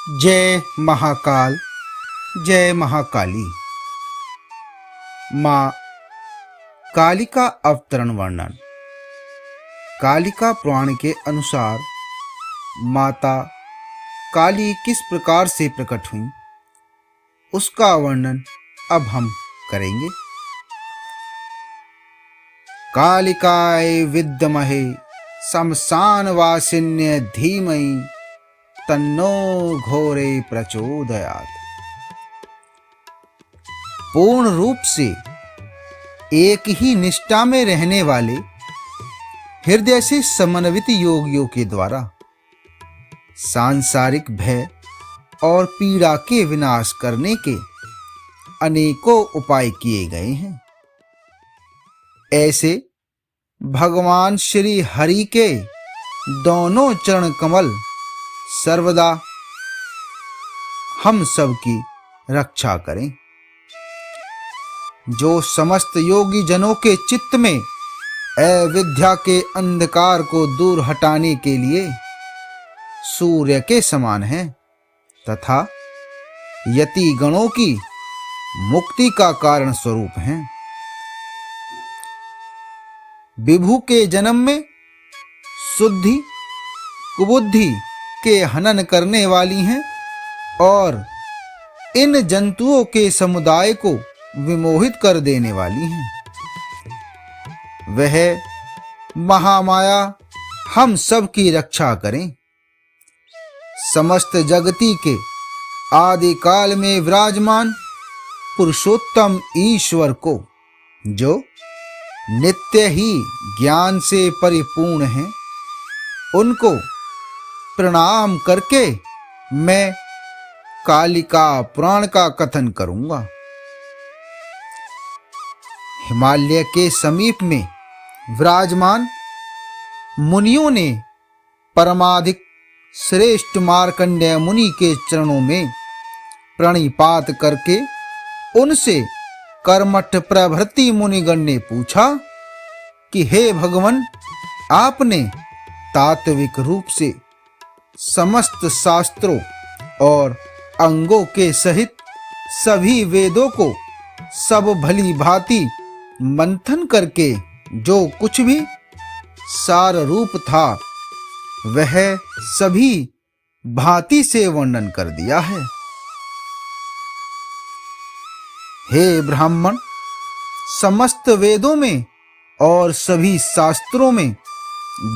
जय महाकाल, जय महाकाली। माँ कालिका अवतरण वर्णन। कालिका पुराण के अनुसार माता काली किस प्रकार से प्रकट हुई, उसका वर्णन अब हम करेंगे। कालिकाय विद्महे शमशानवासिन्य धीमहि तन्नो घोरे प्रचोदयात्। पूर्ण रूप से एक ही निष्ठा में रहने वाले हृदय से समन्वित योगियों के द्वारा सांसारिक भय और पीड़ा के विनाश करने के अनेकों उपाय किए गए हैं। ऐसे भगवान श्री हरि के दोनों चरण कमल सर्वदा हम सब की रक्षा करें। जो समस्त योगी जनों के चित्त में अविद्या के अंधकार को दूर हटाने के लिए सूर्य के समान हैं तथा यति गणों की मुक्ति का कारण स्वरूप हैं। विभु के जन्म में शुद्धि कुबुद्धि के हनन करने वाली हैं और इन जंतुओं के समुदाय को विमोहित कर देने वाली हैं। वह महामाया हम सब की रक्षा करें। समस्त जगती के आदि काल में विराजमान पुरुषोत्तम ईश्वर को, जो नित्य ही ज्ञान से परिपूर्ण हैं, उनको प्रणाम करके मैं कालिका पुराण का कथन करूंगा। हिमालय के समीप में विराजमान मुनियों ने परमाधिक श्रेष्ठ मार्कंडेय मुनि के चरणों में प्रणिपात करके उनसे कर्मठ प्रभृति मुनिगण ने पूछा कि हे भगवन, आपने तात्विक रूप से समस्त शास्त्रों और अंगों के सहित सभी वेदों को सब भली भांति मंथन करके जो कुछ भी सार रूप था वह सभी भांति से वर्णन कर दिया है। हे ब्राह्मण, समस्त वेदों में और सभी शास्त्रों में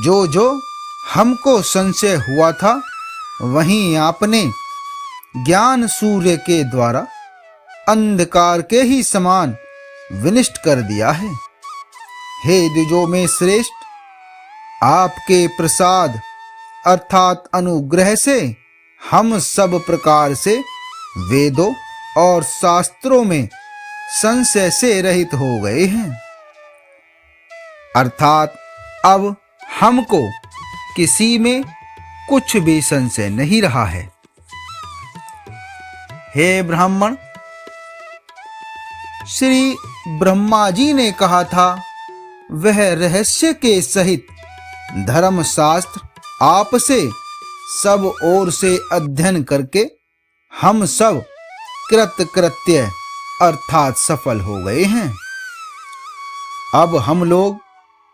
जो जो हमको संशय हुआ था, वहीं आपने ज्ञान सूर्य के द्वारा अंधकार के ही समान विनिष्ट कर दिया है। हे द्विजों में श्रेष्ठ, आपके प्रसाद अर्थात अनुग्रह से हम सब प्रकार से वेदों और शास्त्रों में संशय से रहित हो गए हैं। अर्थात अब हमको किसी में कुछ भी संशय नहीं रहा है। हे ब्राह्मण, श्री ब्रह्मा जी ने कहा था, वह रहस्य के सहित धर्मशास्त्र आपसे सब ओर से अध्ययन करके हम सब कृतकृत्य अर्थात सफल हो गए हैं। अब हम लोग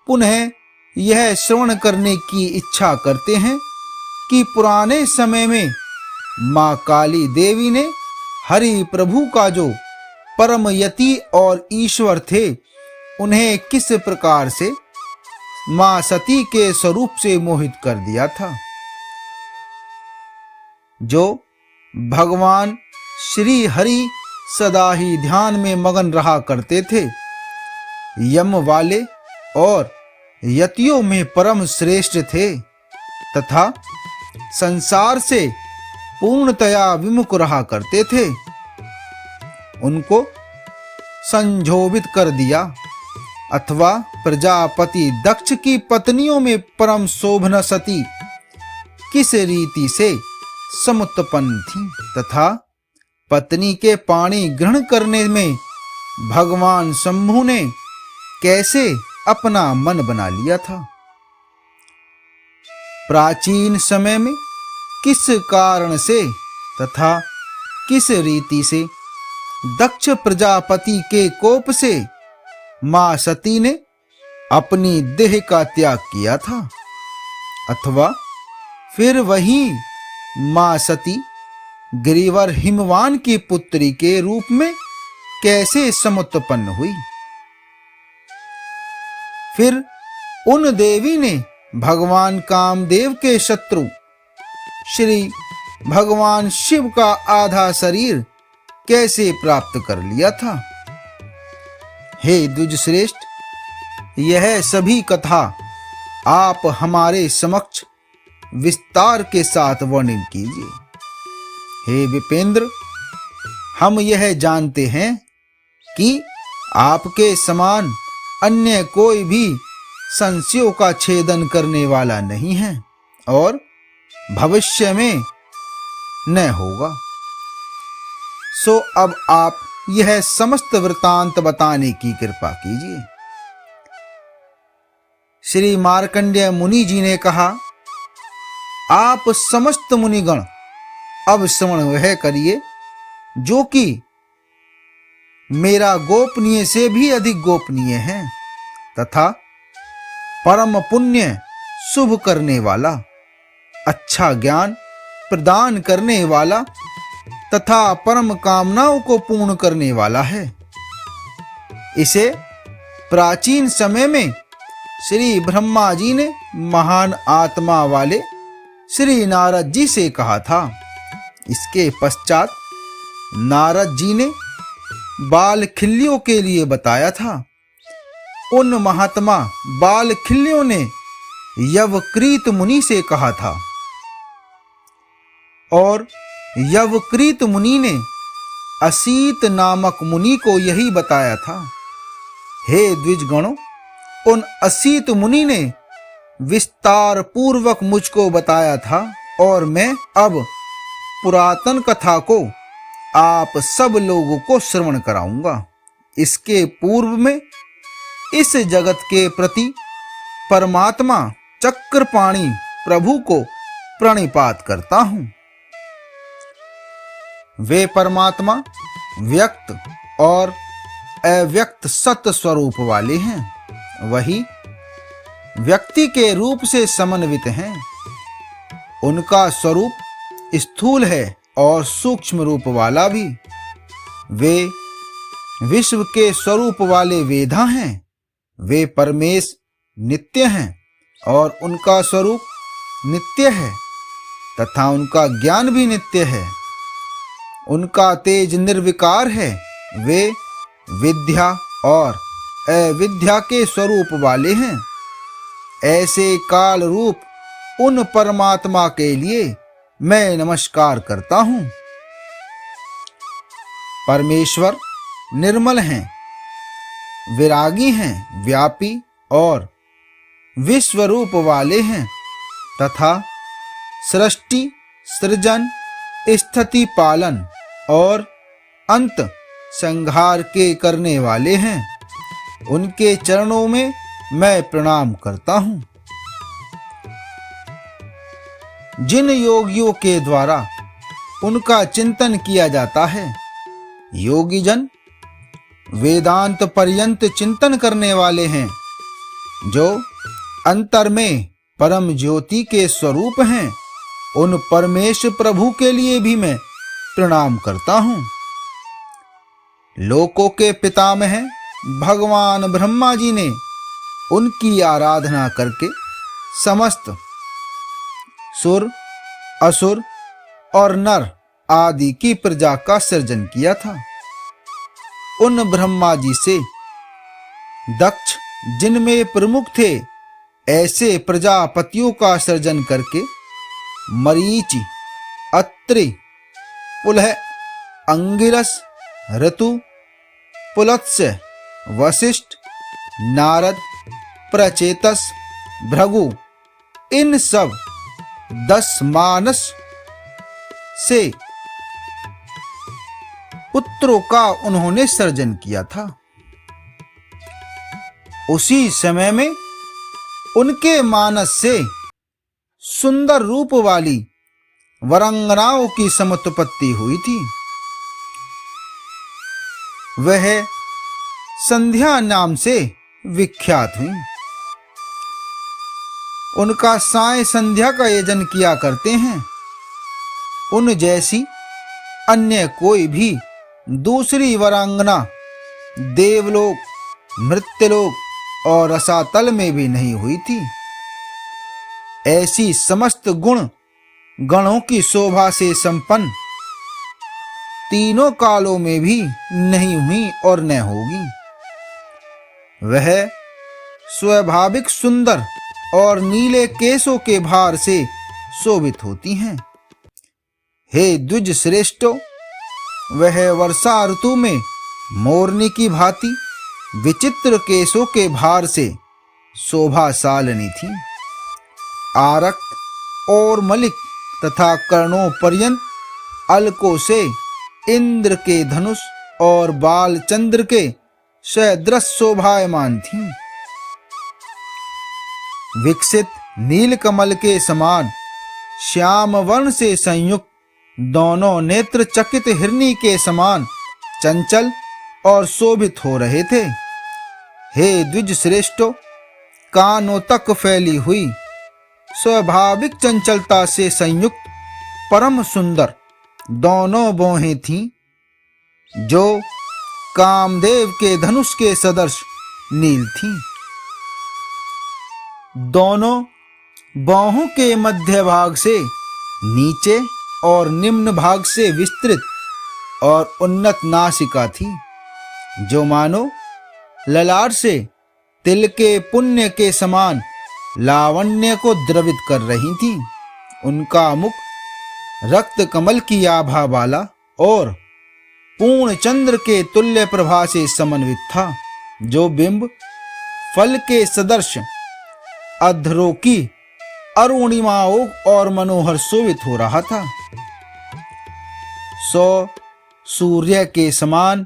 पुनः यह श्रवण करने की इच्छा करते हैं कि पुराने समय में माँ काली देवी ने हरि प्रभु का जो परम यति और ईश्वर थे, उन्हें किस प्रकार से माँ सती के स्वरूप से मोहित कर दिया था। जो भगवान श्री हरि सदा ही ध्यान में मगन रहा करते थे, यम वाले और यतियों में परम श्रेष्ठ थे तथा संसार से पूर्णतया विमुख रहा करते थे, उनको संक्षोभित कर दिया। अथवा प्रजापति दक्ष की पत्नियों में परम शोभना सती किस रीति से समुत्पन्न थी तथा पत्नी के पाणी ग्रहण करने में भगवान शंभु ने कैसे अपना मन बना लिया था। प्राचीन समय में किस कारण से तथा किस रीति से दक्ष प्रजापति के कोप से मां सती ने अपनी देह का त्याग किया था, अथवा फिर वही मां सती गिरिवर हिमवान की पुत्री के रूप में कैसे समुत्पन्न हुई। फिर उन देवी ने भगवान कामदेव के शत्रु श्री भगवान शिव का आधा शरीर कैसे प्राप्त कर लिया था। हे द्विज श्रेष्ठ, यह सभी कथा आप हमारे समक्ष विस्तार के साथ वर्णन कीजिए। हे विपेंद्र, हम यह जानते हैं कि आपके समान अन्य कोई भी संशयों का छेदन करने वाला नहीं है और भविष्य में न होगा। सो अब आप यह समस्त वृतांत बताने की कृपा कीजिए। श्री मार्कंडेय मुनि जी ने कहा, आप समस्त मुनिगण अब श्रवण वह करिए जो कि मेरा गोपनीय से भी अधिक गोपनीय है तथा परम पुण्य शुभ करने वाला, अच्छा ज्ञान प्रदान करने वाला तथा परम कामनाओं को पूर्ण करने वाला है। इसे प्राचीन समय में श्री ब्रह्मा जी ने महान आत्मा वाले श्री नारद जी से कहा था। इसके पश्चात नारद जी ने बाल खिल्लियों के लिए बताया था। उन महात्मा बाल खिल्लियों ने यवक्रीत मुनि से कहा था और यवक्रीत मुनि ने असीत नामक मुनि को यही बताया था। हे द्विजगणों, उन असीत मुनि ने विस्तार पूर्वक मुझको बताया था और मैं अब पुरातन कथा को आप सब लोगों को श्रवण कराऊंगा। इसके पूर्व में इस जगत के प्रति परमात्मा चक्रपाणि प्रभु को प्रणिपात करता हूं। वे परमात्मा व्यक्त और अव्यक्त सत्य स्वरूप वाले हैं। वही व्यक्ति के रूप से समन्वित हैं। उनका स्वरूप स्थूल है और सूक्ष्म रूप वाला भी। वे विश्व के स्वरूप वाले वेदा हैं। वे परमेश नित्य हैं और उनका स्वरूप नित्य है तथा उनका ज्ञान भी नित्य है। उनका तेज निर्विकार है। वे विद्या और अविद्या के स्वरूप वाले हैं। ऐसे काल रूप उन परमात्मा के लिए मैं नमस्कार करता हूं। परमेश्वर निर्मल हैं, विरागी हैं, व्यापी और विश्वरूप वाले हैं तथा सृष्टि, सृजन, स्थिति पालन और अंत संहार के करने वाले हैं। उनके चरणों में मैं प्रणाम करता हूं। जिन योगियों के द्वारा उनका चिंतन किया जाता है, योगी जन वेदांत पर्यंत चिंतन करने वाले हैं, जो अंतर में परम ज्योति के स्वरूप हैं, उन परमेश प्रभु के लिए भी मैं प्रणाम करता हूं। लोकों के पितामह भगवान ब्रह्मा जी ने उनकी आराधना करके समस्त सुर, असुर और नर आदि की प्रजा का सृजन किया था। उन ब्रह्मा जी से दक्ष, जिनमें प्रमुख थे, ऐसे प्रजापतियों का सृजन करके मरीचि, अत्रि, पुलह, अंगिरस, ऋतु, पुलत्स्य, वशिष्ठ, नारद, प्रचेतस, भृगु, इन सब 10 मानस से पुत्रों का उन्होंने सृजन किया था। उसी समय में उनके मानस से सुंदर रूप वाली वरांगनाओं की समुत्पत्ति हुई थी। वह संध्या नाम से विख्यात हुई। उनका साय संध्या का यजन किया करते हैं। उन जैसी अन्य कोई भी दूसरी वरांगना देवलोक, मृत्यलोक और रसातल में भी नहीं हुई थी। ऐसी समस्त गुण गणों की शोभा से संपन्न तीनों कालों में भी नहीं हुई और न होगी। वह स्वाभाविक सुंदर और नीले केशों के भार से शोभित होती हैं। हे द्विज श्रेष्ठो, वह वर्षा ऋतु में मोरनी की भांति विचित्र केशों के भार से शोभाशालिनी थी। आरक्त और मलिक तथा कर्णों पर्यंत अलकों से इंद्र के धनुष और बाल चंद्र के सदृश शोभायमान थी। विकसित नीलकमल के समान श्याम वर्ण से संयुक्त दोनों नेत्र चकित हिरनी के समान चंचल और शोभित हो रहे थे। हे द्विज श्रेष्ठो, कानों तक फैली हुई स्वाभाविक चंचलता से संयुक्त परम सुंदर दोनों भौहें थीं, जो कामदेव के धनुष के सदृश नील थीं। दोनों बाहों के मध्य भाग से नीचे और निम्न भाग से विस्तृत और उन्नत नासिका थी, जो मानो ललाट से तिल के पुण्य के समान लावण्य को द्रवित कर रही थी। उनका मुख रक्त कमल की आभा वाला और पूर्ण चंद्र के तुल्य प्रभा से समन्वित था, जो बिंब फल के सदृश अधरों की अरुणिमाओं और मनोहर शोभित हो रहा था। सूर्य के समान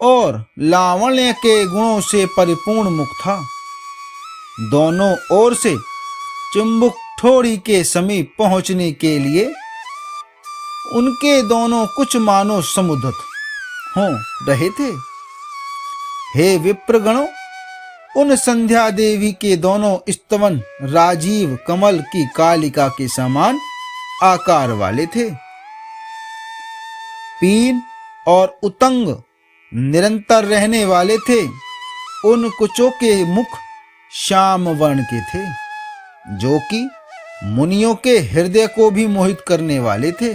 और लावण्य के गुणों से परिपूर्ण मुख था। दोनों ओर से चुंबक ठोड़ी के समीप पहुंचने के लिए उनके दोनों कुछ मानो समुद्र हो रहे थे। हे विप्रगणों, उन संध्या देवी के दोनों स्तवन राजीव कमल की कालिका के समान आकार वाले थे। पीन और उतंग निरंतर रहने वाले थे। उन कुचों के मुख श्याम वर्ण के थे, जो कि मुनियों के हृदय को भी मोहित करने वाले थे।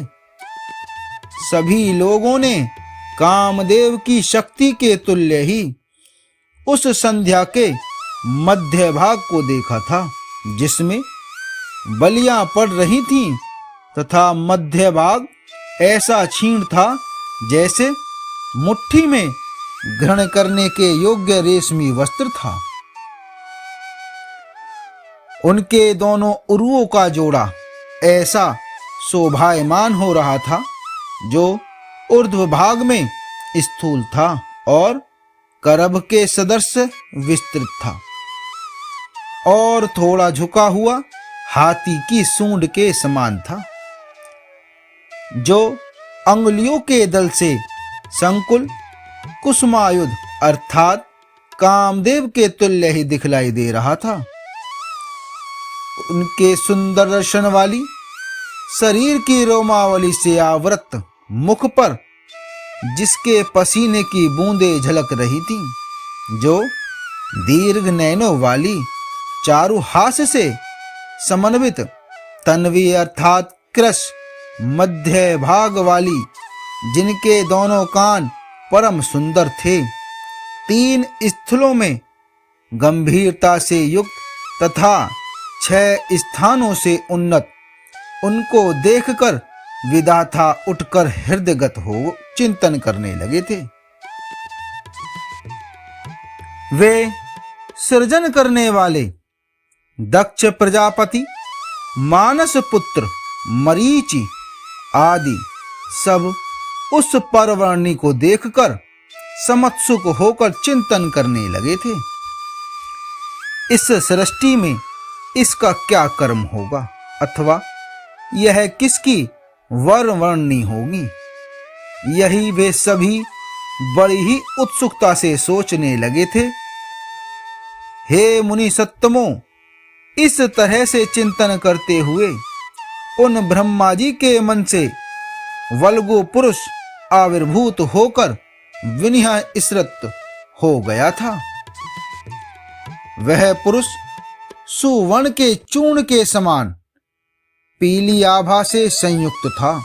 सभी लोगों ने कामदेव की शक्ति के तुल्य ही उस संध्या के मध्य भाग को देखा था, जिसमें बलियां पड़ रही थीं तथा मध्य भाग ऐसा क्षीण था जैसे मुट्ठी में ग्रहण करने के योग्य रेशमी वस्त्र था। उनके दोनों उरुओं का जोड़ा ऐसा शोभायमान हो रहा था, जो ऊर्ध्व भाग में स्थूल था और करभ के सदृश विस्तृत था, और थोड़ा झुका हुआ हाथी की सूंड के समान था, जो अंगुलियों के दल से संकुल कुसुमायुध अर्थात कामदेव के तुल्य ही दिखलाई दे रहा था। उनके सुंदर दर्शन वाली शरीर की रोमावली से आवृत मुख पर जिसके पसीने की बूंदें झलक रही थीं, जो दीर्घ नैनों वाली चारु हास्य से समन्वित तन्वी अर्थात कृश मध्य भाग वाली, जिनके दोनों कान परम सुंदर थे, 3 स्थलों में गंभीरता से युक्त तथा 6 स्थानों से उन्नत, उनको देखकर विधाता उठकर हृदयगत हो चिंतन करने लगे थे। वे सृजन करने वाले दक्ष प्रजापति, मानस पुत्र मरीचि आदि सब उस परवर्णी को देखकर समत्सुक होकर चिंतन करने लगे थे। इस सृष्टि में इसका क्या कर्म होगा, अथवा यह किसकी वर्णनी होगी। यही वे सभी बड़ी ही उत्सुकता से सोचने लगे थे। हे मुनि सत्तमों, इस तरह से चिंतन करते हुए उन ब्रह्मा जी के मन से वल्गु पुरुष आविर्भूत होकर विनिह इसरत हो गया था। वह पुरुष सुवर्ण के चूर्ण के समान पीली आभा से संयुक्त था।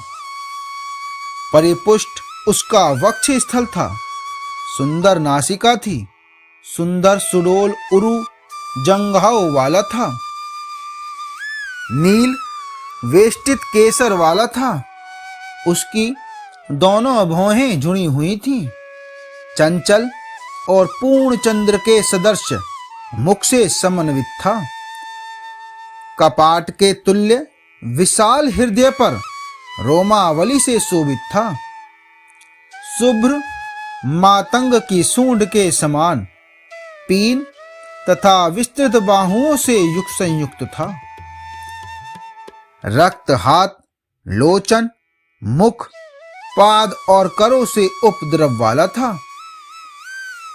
परिपुष्ट उसका वक्ष स्थल था, सुंदर नासिका थी, सुंदर सुडोल उरु जंघाओं वाला था, नील वेष्टित केसर वाला था। उसकी दोनों भौहें जुड़ी हुई थीं। चंचल और पूर्ण चंद्र के सदृश मुख से समन्वित था। कपाट के तुल्य विशाल हृदय पर रोमावली से शोभित था। शुभ्र मातंग की सूंड के समान पीन तथा विस्तृत बाहुओं से युक्त संयुक्त था। रक्त हाथ, लोचन, मुख, पाद और करों से उपद्रव वाला था।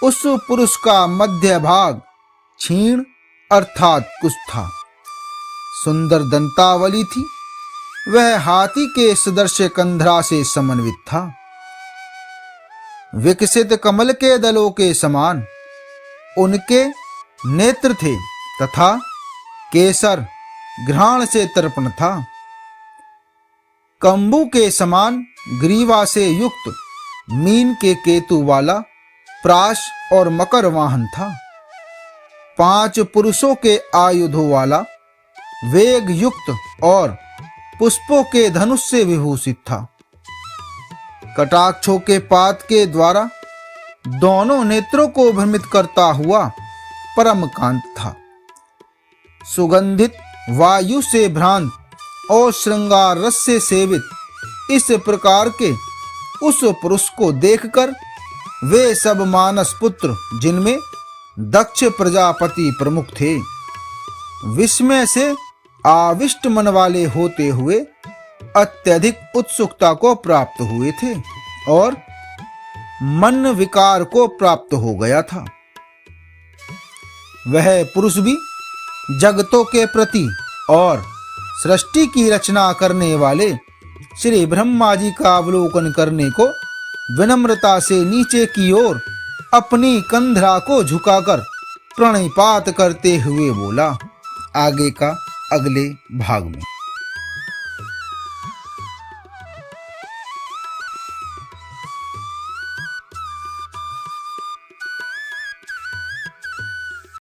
उस पुरुष का मध्य भाग क्षीण अर्थात कुछ था। सुंदर दंतावली थी। वह हाथी के सदृश कंधरा से समन्वित था। विकसित कमल के दलों के समान उनके नेत्र थे तथा केसर घ्राण से तर्पण था। कंबू के समान ग्रीवा से युक्त मीन के केतु वाला प्राश और मकर वाहन था। 5 पुरुषों के आयुधों वाला वेग युक्त और पुष्पों के धनुष से विभूषित था। कटाक्षों के पात के द्वारा दोनों नेत्रों को भ्रमित करता हुआ परम कांत था। सुगंधित वायु से भ्रांत और श्रृंगार रस से सेवित इस प्रकार के उस पुरुष को देखकर वे सब मानस पुत्र, जिनमें दक्ष प्रजापति प्रमुख थे, विस्मय से आविष्ट मन वाले होते हुए अत्यधिक उत्सुकता को प्राप्त हुए थे और मन विकार को प्राप्त हो गया था। वह पुरुष भी जगतों के प्रति और सृष्टि की रचना करने वाले श्री ब्रह्मा जी का अवलोकन करने को विनम्रता से नीचे की ओर अपनी कंधरा को झुकाकर प्रणिपात करते हुए बोला। आगे का अगले भाग में।